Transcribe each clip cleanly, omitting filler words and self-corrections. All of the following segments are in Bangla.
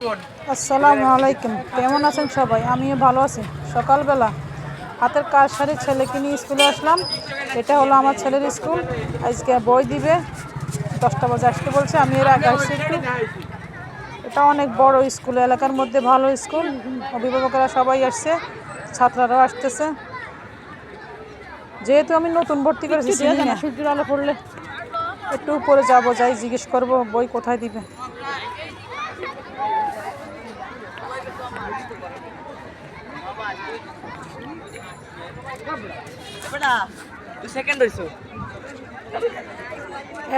আসসালামু আলাইকুম, কেমন আছেন সবাই? আমিও ভালো আছি। সকালবেলা হাতের কাজ সারি ছেলেকে নিয়ে স্কুলে আসলাম। এটা হলো আমার ছেলের স্কুল। আজকে বই দিবে, 10টা বাজে আসতে বলছে। আমি এর আগে আসছি একটু। এটা অনেক বড় স্কুল, এলাকার মধ্যে ভালো স্কুল। অভিভাবকেরা সবাই আসছে, ছাত্ররাও আসতেছে। যেহেতু আমি নতুন ভর্তি করেছি, চিনি না, সূর্যের আলো পড়লে একটু উপরে যাবো, যাই জিজ্ঞেস করবো বই কোথায় দিবে।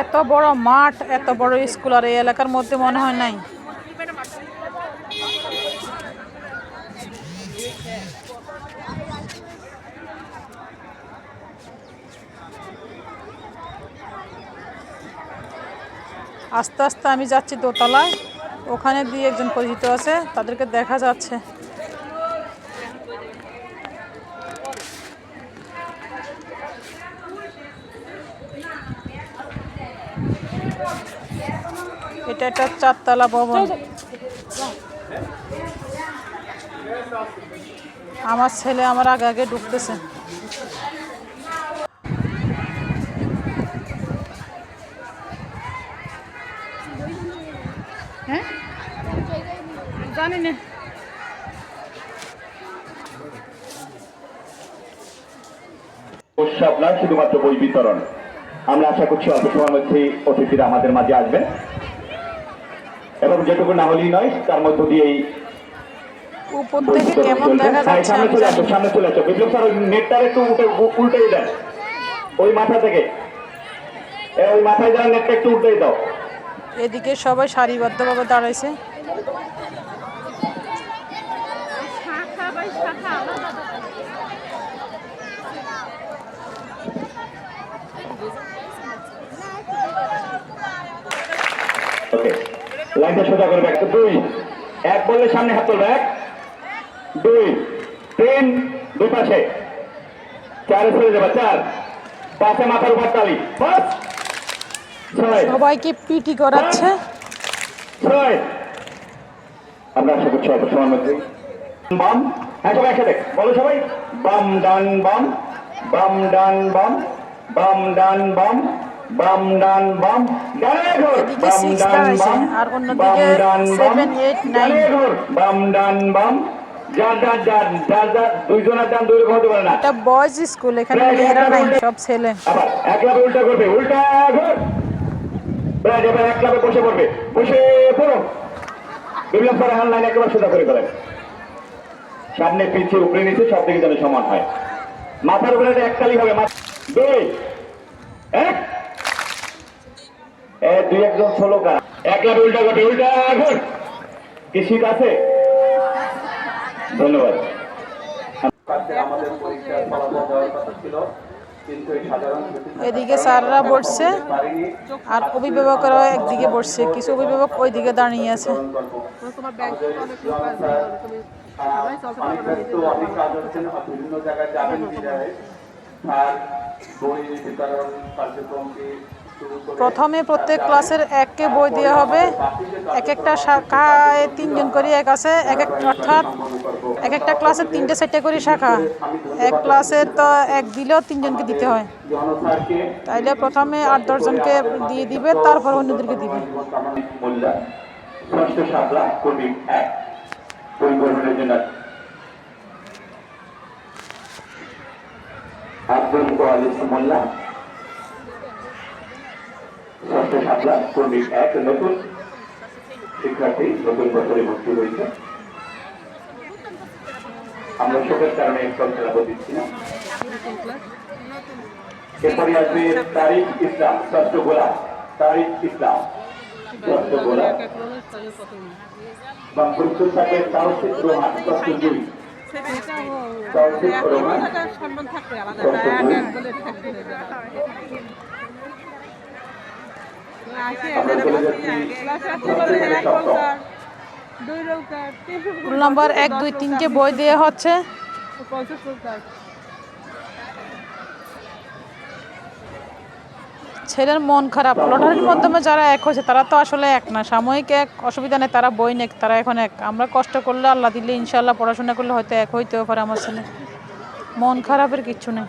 এত বড় মাঠ, এত বড় স্কুল আর এই এলাকার মধ্যে মনে হয় নাই। আস্তে আস্তে আমি যাচ্ছি দোতলায়। ওখানে দিয়ে একজন পরিচিত আছে, তাদেরকে দেখা যাচ্ছে। এটা একটা 4তলা ভবন। আমার ছেলে আমার আগে আগে ঢুকতেছে। হ্যাঁ, জানি না। উৎসব নয়, শুধুমাত্র বই বিতরণ। আমরা আশা করছি অল্প সময়ের মধ্যেই অতিথিরা আমাদের মাঝে আসবেন এবং যেটুকু না হলেই নয়, তার মধ্য দিয়েই উপর থেকে কেমন দেখা যাচ্ছে সামনে আমি চলে জানি আসো, না। সামনে চলে আসো। বিপ্লব স্যার, ওই নেটটা একটু উল্টেই দেন, ওই মাথা থেকে ওই মাথায় যাওয়ার নেটটা একটু উল্টেই দাও। এদিকে সবাই সারিবদ্ধভাবে দাঁড়াইছে। ওকে, লাইনটা সোজা করবে। 1 2 1 বললে সামনে হাত তুলবে। 1 2 3, দুই পাশে 4 চলে যাবে। 4 5 মাথার উপর তালি। 5 6 সবাইকে পিটি করাচ্ছে। 6। আমরা আশা করছি অল্প সময়ের মধ্যে বাম। হ্যাঁ, সবাই একসাথে বলো সবাই। বাম ডান বাম, বাম ডান বাম, বাম ডান বাম, বাম ডান বাম, ডানে ঘোর, এদিকে বাম 6 ডান দাঁড়াইছে বাম, আর বাম অন্যদিকে ডান বাম, 7 8 ডানে 9। ঘোর, বাম ডান বাম। যার যার যার যার যার দুইজনের ডান দুই রকম হতে পারে না। এটা বয়েজ স্কুল, এখানে মেয়েরা নাই, সব ছেলে। আবার এক ক্লাবে উল্টা করবে, উল্টা ঘোর। ব্রাজ এবার এক ক্লাবে বসে পড়বে, বসে পড়ো। বিপ্লব স্যার হ্যান্ড লাইন একেবারে সোজা করে ফেলেন। সামনে পিছিয়ে উপরে নিচে সব দিকে যেন সমান হয়। মাথার উপরে একটালি হবে। 2 1 2 একজন ষোলো কারা এক লাভ উল্টা করবে, উল্টা ঘর। কি শীত আছে? ধন্যবাদ। আমাদের পরীক্ষার ফলাফল দেওয়ার কথা ছিল, কিন্তু এই সাধারণ এদিকে স্যাররা বসছে আর অভিভাবকরাও একদিকে বসছে, কিছু অভিভাবক ওই দিকে দাঁড়িয়ে আছে। বিভিন্ন জায়গায় যাবেন বিদায় আর বই বিতরণ কার্যক্রমকে প্রথমে প্রত্যেক ক্লাসের এককে বই দেওয়া হবে। এক একটা শাখায় 3 জন করে এক আছে, অর্থাৎ এক একটা ক্লাসের 3টে 4টে করে শাখা। এক ক্লাসের তো এক দিলেও 3 জনকে দিতে হয়। তাইলে প্রথমে 8-10 জনকে দিয়ে দিবে, তারপর অন্যদেরকে দিবে। ষষ্ঠ শাপলা কর্মী 1 পরিবহনের জন্য আব্দুল কোয়ালিস মোল্লা। ষষ্ঠ শাপলা কর্মী 1 নতুন শিক্ষার্থী, নতুন বছরে ভর্তি হয়েছে। আমরা শোকের কারণে একদম খেলাবো দিচ্ছি না। এরপরে আসবে তারিক ইসলাম, ষষ্ঠ গোলা। তারিক ইসলাম, ষষ্ঠ গোলা। বা প্রস্তুত থাকে তাওসিফ রোহান, ষষ্ঠ 2। তাওসিফ রোহান, ষষ্ঠ 2। রোল নাম্বার 1 2 3কে বই দেওয়া হচ্ছে। ছেলের মন খারাপ, লটারির মাধ্যমে যারা এক হয়েছে তারা তো আসলে এক না, সাময়িক এক, অসুবিধা নেই, তারা বই নেক, তারা এখন এক। আমরা কষ্ট করলে আল্লাহ দিলে ইনশাল্লাহ পড়াশোনা করলে হয়তো এক হইতেও পারে আমার ছেলে। মন খারাপের কিচ্ছু নেই।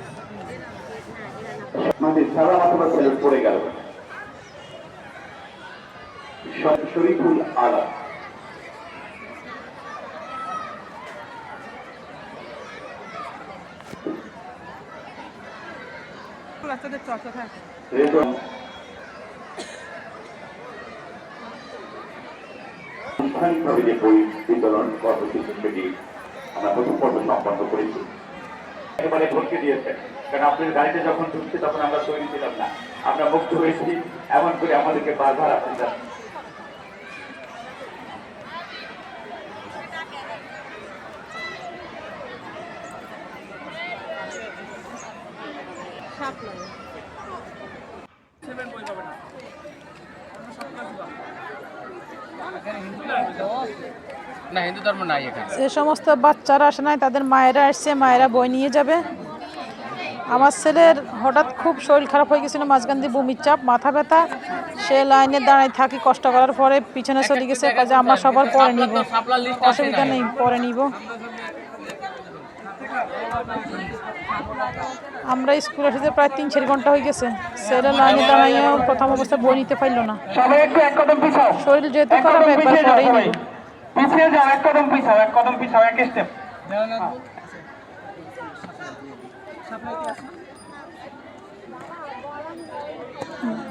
পড়ে গেল শরীফুল আলম। আনুষ্ঠানিকভাবে যে বই বিতরণ কর্মসূচি সেটি আমরা প্রথম পর্ব সম্পন্ন করেছি। একেবারে ভরকে দিয়েছেন, কারণ আপনার গাড়িতে যখন ঢুকছে তখন আমরা তৈরি ছিলাম না, আমরা মুগ্ধ হয়েছি, এমন করে আমাদেরকে বারবার আপনারা না হিন্দু ধর্ম নাই এখানে। যে সমস্ত বাচ্চারা আসে নাই তাদের মায়েরা আসছে, মায়েরা বই নিয়ে যাবে। আমার ছেলের হঠাৎ খুব শরীর খারাপ হয়ে গেছিলো, মাঝখান দিয়ে বমির চাপ, মাথা ব্যথা, সে লাইনে দাঁড়ায় থাকি কষ্ট করার পরে পিছনে চলে গেছে, কাজে আমরা সবার পরে নিব, অসুবিধা নেই, পরে নিব। আমরা স্কুলে এসেছে প্রায় 3-4 ঘন্টা হয়ে গেছে, ছেলে লাইনে দাঁড়াইও প্রথম অবস্থায় বই নিতে পারল না। শরীর যেহেতু খারাপ একবার পরেই নিব। পিছিয়ে যাও, এক কদম পিছাও, এক কদম পিছাও, এক স্টেপ।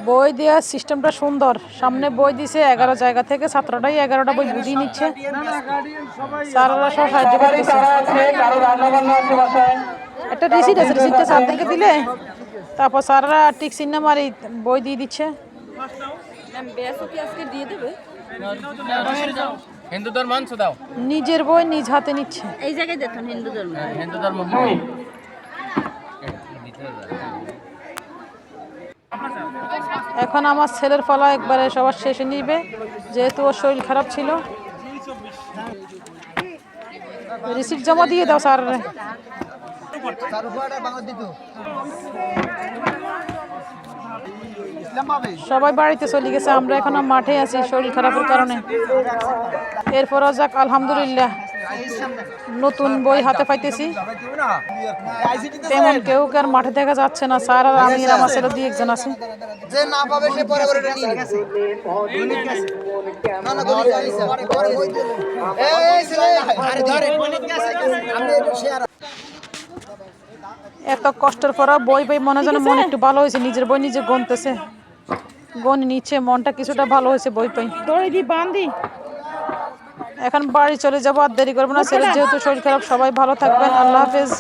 বই দেওয়ার সিস্টেমটা সুন্দর, সামনে বই দিছে 11 জায়গা থেকে, ছাত্রটাই 11টা বই বুঝিয়ে নিচ্ছে, স্যাররা সব সাহায্য করতেছে। কারো রান্না বান্না আছে বাসায়, একটা রিসিট আছে, রিসিটটা স্যারদেরকে দিলে তারপর স্যাররা টিক চিহ্ন মারি বই দিয়ে দিচ্ছে। হিন্দু ধর্ম মানছ দাও, নিজের বই নিজ হাতে নিচ্ছে। এই জায়গায় দেখুন হিন্দু ধর্ম। হিন্দু ধর্ম এখন আমার ছেলের ফলা একবারে সবার শেষে নিবে, যেহেতু ওর শরীর খারাপ ছিল। রিসিট জমা দিয়ে দাও স্যার। সবাই বাড়িতে চলে গেছে, আমরা এখন মাঠে আছি শরীর খারাপের কারণে। এরপরও যাক আলহামদুলিল্লাহ নতুন বই হাতে পাইতেছি। তেমন কেউ আর মাঠে দেখা যাচ্ছে না, স্যার আর আমি আর আমার ছেলে 2-1 জন আছি। যে না পাবে সে পরে পরে নিয়ে গেছে। না না গণিত আছে পরে এই ছেলে আরে ধরে গণিত আছে আমরা একটু শেয়ার। এত কষ্টের পর বই বই মনে যেন মন একটু ভালো হয়েছে, নিজের বই নিজে গনতেছে, গনি নিচ্ছে, মনটা কিছুটা ভালো হয়েছে বই পাই। এখন বাড়ি চলে যাবো, আর দেরি করবো না, ছেলের যেহেতু শরীর খারাপ। সবাই ভালো থাকবেন, আল্লাহ হাফেজ।